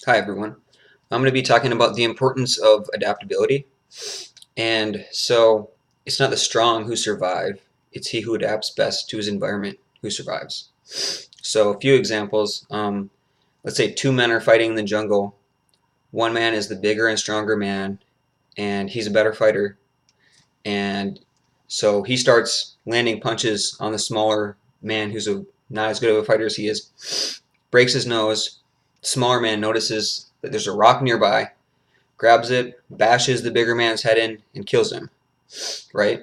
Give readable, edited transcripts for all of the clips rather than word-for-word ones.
Hi everyone. I'm going to be talking about the importance of adaptability. And so it's not the strong who survive, it's he who adapts best to his environment who survives. So a few examples. Let's say two men are fighting in the jungle. One man is the bigger and stronger man, and he's a better fighter. And so he starts landing punches on the smaller man who's not as good of a fighter as he is, breaks his nose. The smaller man notices that there's a rock nearby, grabs it, bashes the bigger man's head in, and kills him, right?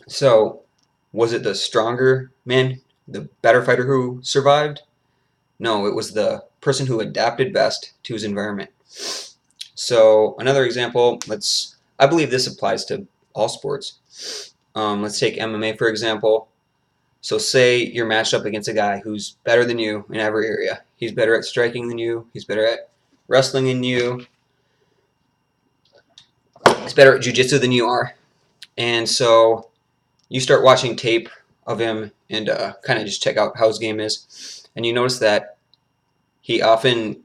So, was it the stronger man, the better fighter who survived? No, it was the person who adapted best to his environment. So, another example, I believe this applies to all sports. Let's take MMA for example. So, say you're matched up against a guy who's better than you in every area. He's better at striking than you, he's better at wrestling than you, he's better at jiu-jitsu than you are. And so you start watching tape of him and kind of just check out how his game is. And you notice that he often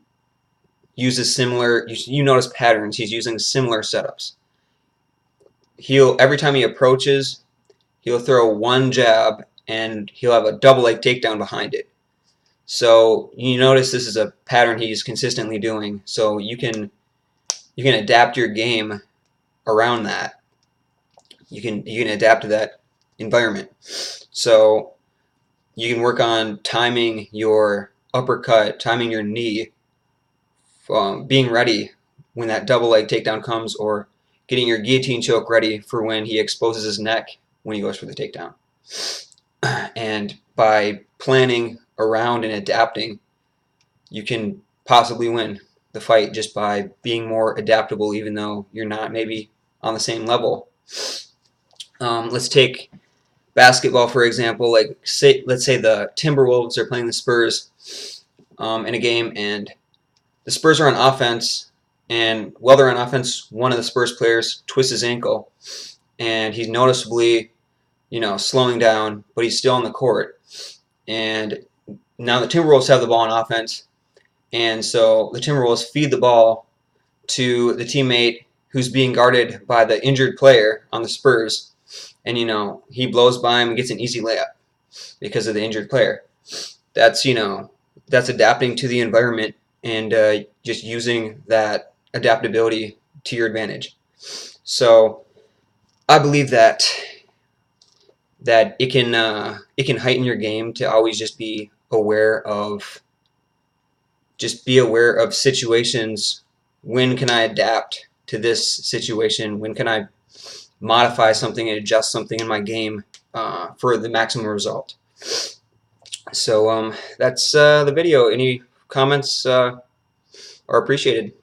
uses similar, you notice patterns, he's using similar setups. Every time he approaches, he'll throw one jab and he'll have a double leg takedown behind it. So you notice this is a pattern he's consistently doing. So you can adapt your game around that. You can adapt to that environment. So you can work on timing your uppercut, timing your knee, being ready when that double leg takedown comes, or getting your guillotine choke ready for when he exposes his neck when he goes for the takedown. And by planning around and adapting, you can possibly win the fight just by being more adaptable, even though you're not maybe on the same level. Let's take basketball for example. Let's say the Timberwolves are playing the Spurs in a game, and the Spurs are on offense. And while they're on offense, one of the Spurs players twists his ankle, and he's noticeably, slowing down, but he's still on the court. And now the Timberwolves have the ball on offense, and so the Timberwolves feed the ball to the teammate who's being guarded by the injured player on the Spurs, and he blows by him and gets an easy layup because of the injured player. That's adapting to the environment and just using that adaptability to your advantage. So I believe that it can heighten your game to always be aware of situations. When can I adapt to this situation? When can I modify something and adjust something in my game for the maximum result? So that's the video. Any comments are appreciated.